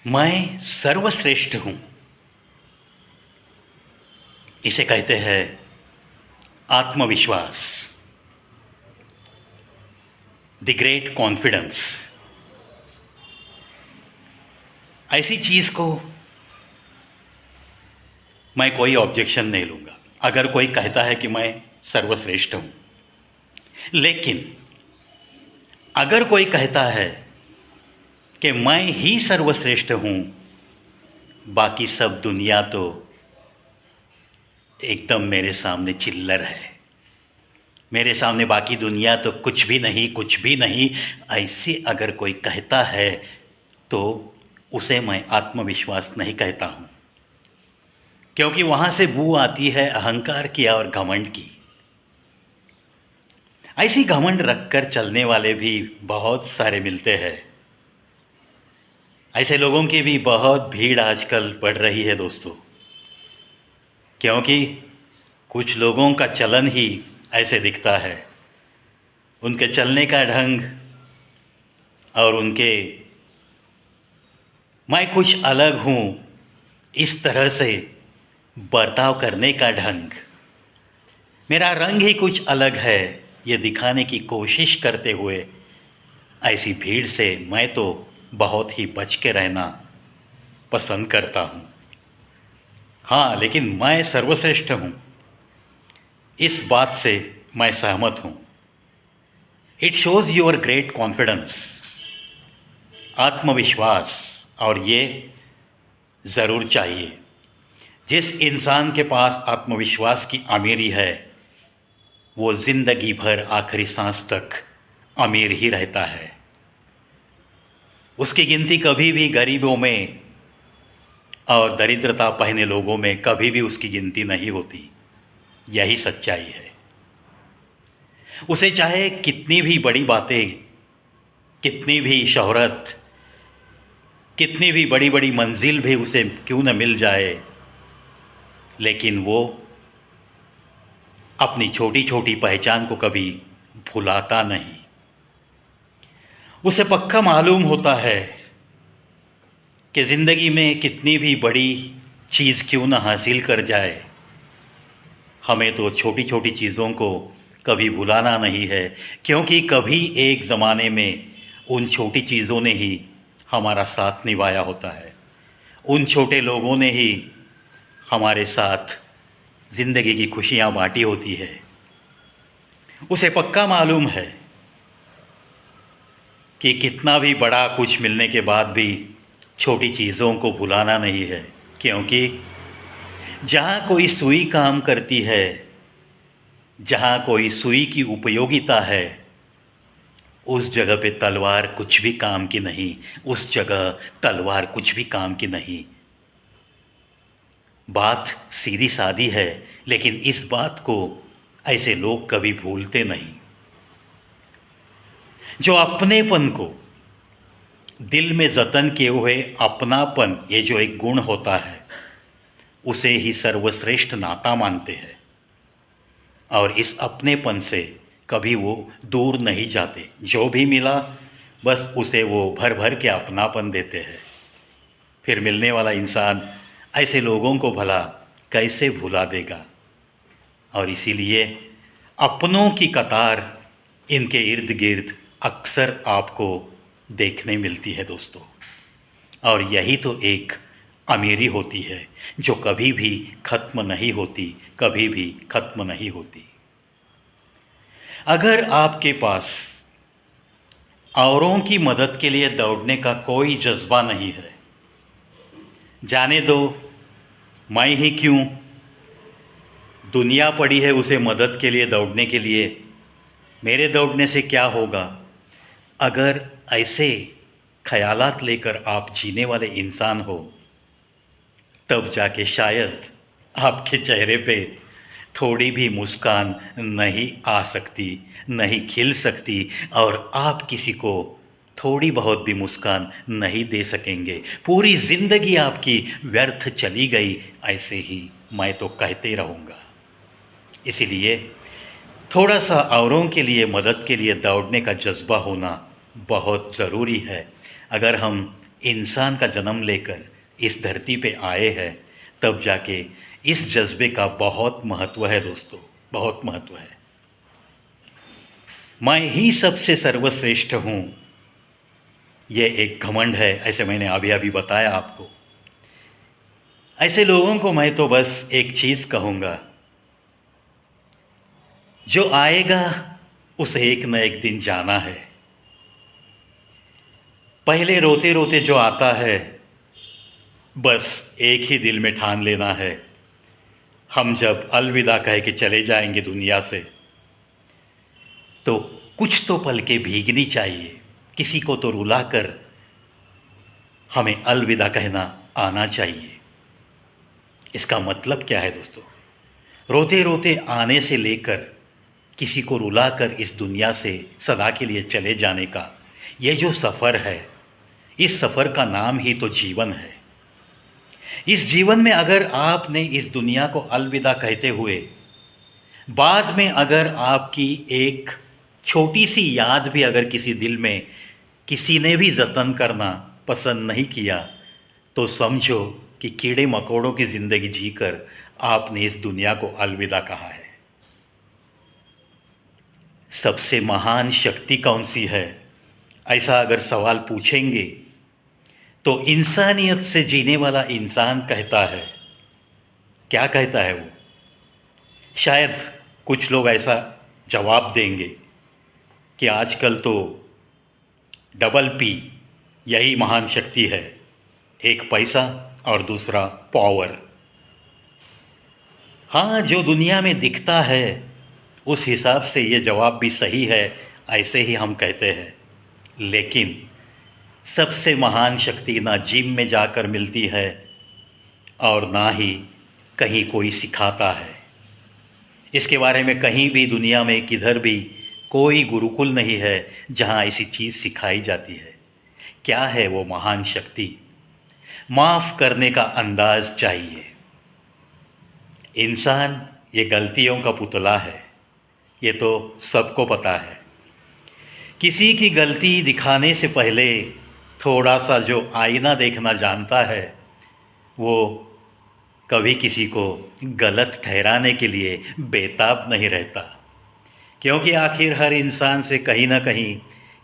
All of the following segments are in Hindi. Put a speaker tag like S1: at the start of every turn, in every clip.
S1: मैं सर्वश्रेष्ठ हूँ। इसे कहते हैं आत्मविश्वास, द ग्रेट कॉन्फिडेंस। ऐसी चीज़ को मैं कोई ऑब्जेक्शन नहीं लूँगा अगर कोई कहता है कि मैं सर्वश्रेष्ठ हूँ। लेकिन अगर कोई कहता है कि मैं ही सर्वश्रेष्ठ हूँ, बाकी सब दुनिया तो एकदम मेरे सामने चिल्लर है, मेरे सामने बाकी दुनिया तो कुछ भी नहीं, कुछ भी नहीं, ऐसे अगर कोई कहता है तो उसे मैं आत्मविश्वास नहीं कहता हूँ। क्योंकि वहाँ से बू आती है अहंकार की और घमंड की। ऐसी घमंड रखकर चलने वाले भी बहुत सारे मिलते हैं। ऐसे लोगों की भी बहुत भीड़ आजकल बढ़ रही है दोस्तों, क्योंकि कुछ लोगों का चलन ही ऐसे दिखता है। उनके चलने का ढंग और उनके मैं कुछ अलग हूँ इस तरह से बर्ताव करने का ढंग, मेरा रंग ही कुछ अलग है, ये दिखाने की कोशिश करते हुए ऐसी भीड़ से मैं तो बहुत ही बच के रहना पसंद करता हूँ। हाँ, लेकिन मैं सर्वश्रेष्ठ हूँ, इस बात से मैं सहमत हूँ। It shows your great confidence, आत्मविश्वास, और ये ज़रूर चाहिए। जिस इंसान के पास आत्मविश्वास की अमीरी है वो ज़िंदगी भर आखिरी सांस तक अमीर ही रहता है। उसकी गिनती कभी भी गरीबों में और दरिद्रता पहने लोगों में कभी भी उसकी गिनती नहीं होती। यही सच्चाई है। उसे चाहे कितनी भी बड़ी बातें, कितनी भी शोहरत, कितनी भी बड़ी बड़ी मंजिल भी उसे क्यों न मिल जाए, लेकिन वो अपनी छोटी छोटी पहचान को कभी भुलाता नहीं। उसे पक्का मालूम होता है कि ज़िंदगी में कितनी भी बड़ी चीज़ क्यों न हासिल कर जाए, हमें तो छोटी छोटी चीज़ों को कभी भुलाना नहीं है। क्योंकि कभी एक ज़माने में उन छोटी चीज़ों ने ही हमारा साथ निभाया होता है, उन छोटे लोगों ने ही हमारे साथ ज़िंदगी की खुशियाँ बांटी होती है। उसे पक्का मालूम है कि कितना भी बड़ा कुछ मिलने के बाद भी छोटी चीज़ों को भुलाना नहीं है। क्योंकि जहाँ कोई सुई काम करती है, जहाँ कोई सुई की उपयोगिता है, उस जगह पे तलवार कुछ भी काम की नहीं, उस जगह तलवार कुछ भी काम की नहीं। बात सीधी सादी है, लेकिन इस बात को ऐसे लोग कभी भूलते नहीं। जो अपनेपन को दिल में जतन किए हुए अपनापन, ये जो एक गुण होता है, उसे ही सर्वश्रेष्ठ नाता मानते हैं। और इस अपनेपन से कभी वो दूर नहीं जाते। जो भी मिला बस उसे वो भर भर के अपनापन देते हैं। फिर मिलने वाला इंसान ऐसे लोगों को भला कैसे भुला देगा। और इसीलिए अपनों की कतार इनके इर्द गिर्द अक्सर आपको देखने मिलती है दोस्तों। और यही तो एक अमीरी होती है जो कभी भी ख़त्म नहीं होती, कभी भी ख़त्म नहीं होती। अगर आपके पास औरों की मदद के लिए दौड़ने का कोई जज्बा नहीं है, जाने दो, मैं ही क्यों, दुनिया पड़ी है उसे मदद के लिए दौड़ने के लिए, मेरे दौड़ने से क्या होगा। अगर ऐसे ख़यालात लेकर आप जीने वाले इंसान हो, तब जाके शायद आपके चेहरे पे थोड़ी भी मुस्कान नहीं आ सकती, नहीं खिल सकती, और आप किसी को थोड़ी बहुत भी मुस्कान नहीं दे सकेंगे। पूरी ज़िंदगी आपकी व्यर्थ चली गई, ऐसे ही मैं तो कहते रहूँगा। इसीलिए थोड़ा सा औरों के लिए मदद के लिए दौड़ने का जज्बा होना बहुत ज़रूरी है। अगर हम इंसान का जन्म लेकर इस धरती पे आए हैं, तब जाके इस जज्बे का बहुत महत्व है दोस्तों, बहुत महत्व है। मैं ही सबसे सर्वश्रेष्ठ हूँ, ये एक घमंड है, ऐसे मैंने अभी अभी बताया आपको। ऐसे लोगों को मैं तो बस एक चीज़ कहूँगा, जो आएगा उसे एक न एक दिन जाना है। पहले रोते रोते जो आता है, बस एक ही दिल में ठान लेना है, हम जब अलविदा कह के चले जाएंगे दुनिया से, तो कुछ तो पलकें भीगनी चाहिए, किसी को तो रुलाकर हमें अलविदा कहना आना चाहिए। इसका मतलब क्या है दोस्तों? रोते रोते आने से लेकर किसी को रुलाकर इस दुनिया से सदा के लिए चले जाने का ये जो सफ़र है, इस सफ़र का नाम ही तो जीवन है। इस जीवन में अगर आपने इस दुनिया को अलविदा कहते हुए बाद में अगर आपकी एक छोटी सी याद भी अगर किसी दिल में किसी ने भी जतन करना पसंद नहीं किया, तो समझो कि कीड़े मकोड़ों की ज़िंदगी जीकर आपने इस दुनिया को अलविदा कहा है। सबसे महान शक्ति कौन सी है, ऐसा अगर सवाल पूछेंगे तो इंसानियत से जीने वाला इंसान कहता है। क्या कहता है वो? शायद कुछ लोग ऐसा जवाब देंगे कि आजकल तो डबल पी यही महान शक्ति है, एक पैसा और दूसरा पावर। हाँ, जो दुनिया में दिखता है उस हिसाब से ये जवाब भी सही है, ऐसे ही हम कहते हैं। लेकिन सबसे महान शक्ति ना जिम में जाकर मिलती है और ना ही कहीं कोई सिखाता है। इसके बारे में कहीं भी दुनिया में किधर भी कोई गुरुकुल नहीं है जहाँ ऐसी चीज़ सिखाई जाती है। क्या है वो महान शक्ति? माफ़ करने का अंदाज़ चाहिए। इंसान ये गलतियों का पुतला है, ये तो सबको पता है। किसी की गलती दिखाने से पहले थोड़ा सा जो आईना देखना जानता है, वो कभी किसी को गलत ठहराने के लिए बेताब नहीं रहता। क्योंकि आखिर हर इंसान से कहीं ना कहीं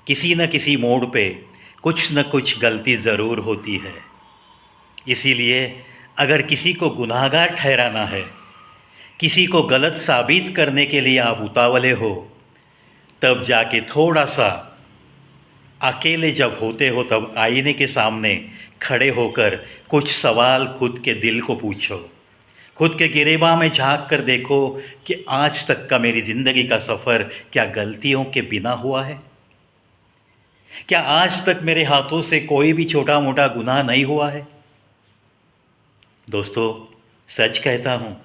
S1: किसी न किसी मोड़ पे कुछ न कुछ गलती ज़रूर होती है। इसीलिए अगर किसी को गुनाहगार ठहराना है, किसी को गलत साबित करने के लिए आप उतावले हो, तब जाके थोड़ा सा अकेले जब होते हो तब आईने के सामने खड़े होकर कुछ सवाल खुद के दिल को पूछो। खुद के गिरेबां में झांक कर देखो कि आज तक का मेरी ज़िंदगी का सफ़र क्या गलतियों के बिना हुआ है? क्या आज तक मेरे हाथों से कोई भी छोटा मोटा गुनाह नहीं हुआ है? दोस्तों, सच कहता हूँ,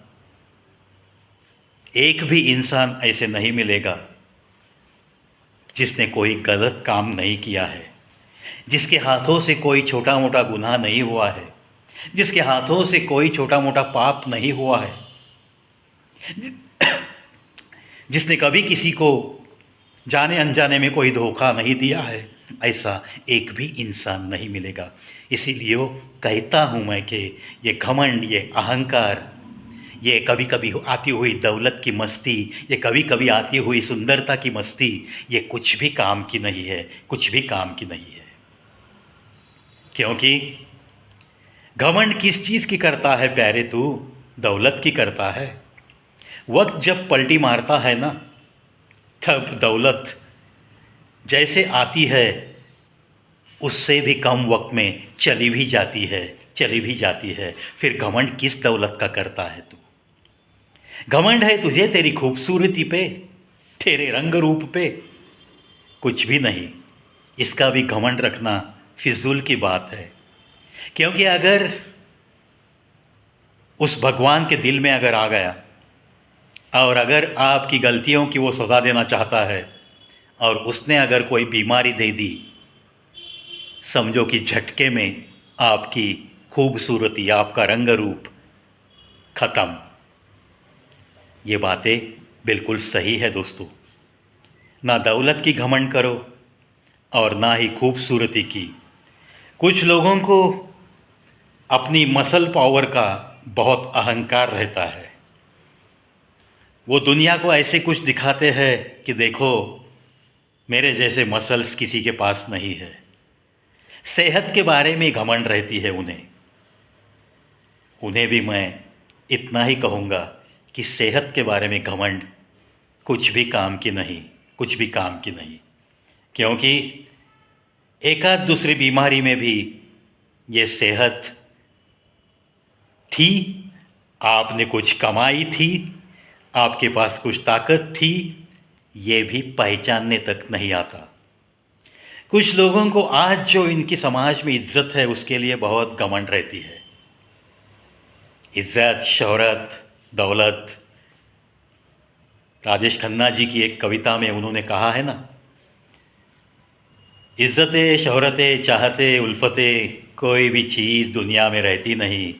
S1: एक भी इंसान ऐसे नहीं मिलेगा जिसने कोई गलत काम नहीं किया है, जिसके हाथों से कोई छोटा मोटा गुनाह नहीं हुआ है, जिसके हाथों से कोई छोटा मोटा पाप नहीं हुआ है, जिसने कभी किसी को जाने अनजाने में कोई धोखा नहीं दिया है। ऐसा एक भी इंसान नहीं मिलेगा। इसीलिए कहता हूँ मैं कि ये घमंड, ये अहंकार, ये कभी कभी आती हुई दौलत की मस्ती, ये कभी कभी आती हुई सुंदरता की मस्ती, ये कुछ भी काम की नहीं है, कुछ भी काम की नहीं है। क्योंकि घमंड किस चीज़ की करता है प्यारे तू? दौलत की करता है। वक्त जब पलटी मारता है ना, तब दौलत जैसे आती है उससे भी कम वक्त में चली भी जाती है, चली भी जाती है। फिर घमंड किस दौलत का करता है तू? घमंड है तुझे तेरी खूबसूरती पे, तेरे रंग रूप पे? कुछ भी नहीं। इसका भी घमंड रखना फिजूल की बात है। क्योंकि अगर उस भगवान के दिल में अगर आ गया और अगर आपकी गलतियों की वो सज़ा देना चाहता है और उसने अगर कोई बीमारी दे दी, समझो कि झटके में आपकी खूबसूरती, आपका रंग रूप ख़त्म। ये बातें बिल्कुल सही है दोस्तों। ना दौलत की घमंड करो और ना ही खूबसूरती की। कुछ लोगों को अपनी मसल पावर का बहुत अहंकार रहता है। वो दुनिया को ऐसे कुछ दिखाते हैं कि देखो मेरे जैसे मसल्स किसी के पास नहीं है। सेहत के बारे में घमंड रहती है उन्हें। उन्हें भी मैं इतना ही कहूँगा कि सेहत के बारे में घमंड कुछ भी काम की नहीं, कुछ भी काम की नहीं। क्योंकि एकाध दूसरी बीमारी में भी ये सेहत थी, आपने कुछ कमाई थी, आपके पास कुछ ताकत थी, ये भी पहचानने तक नहीं आता। कुछ लोगों को आज जो इनकी समाज में इज्जत है उसके लिए बहुत घमंड रहती है। इज्जत, शोहरत, दौलत। राजेश खन्ना जी की एक कविता में उन्होंने कहा है ना, इज्जतें, शोहरतें, चाहते, उल्फतें, कोई भी चीज़ दुनिया में रहती नहीं।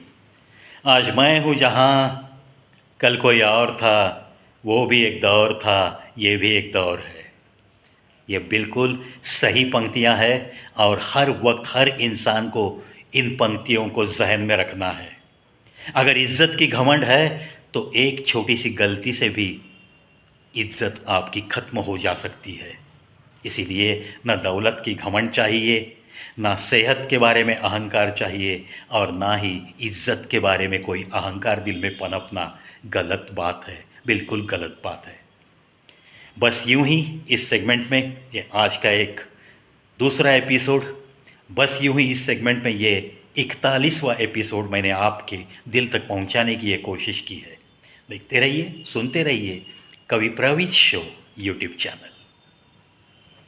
S1: आज मैं हूँ जहाँ, कल कोई और था, वो भी एक दौर था, ये भी एक दौर है। ये बिल्कुल सही पंक्तियाँ हैं और हर वक्त हर इंसान को इन पंक्तियों को जहन में रखना है। अगर इज्जत की घमंड है तो एक छोटी सी गलती से भी इज्जत आपकी ख़त्म हो जा सकती है। इसीलिए न दौलत की घमंड चाहिए, ना सेहत के बारे में अहंकार चाहिए और ना ही इज्जत के बारे में कोई अहंकार दिल में पनपना गलत बात है, बिल्कुल गलत बात है। बस यूं ही इस सेगमेंट में ये आज का एक दूसरा एपिसोड, बस यूं ही इस सेगमेंट में ये 41वां एपिसोड मैंने आपके दिल तक पहुंचाने की ये कोशिश की है। देखते रहिए, सुनते रहिए कवि प्रवीत शो यूट्यूब चैनल।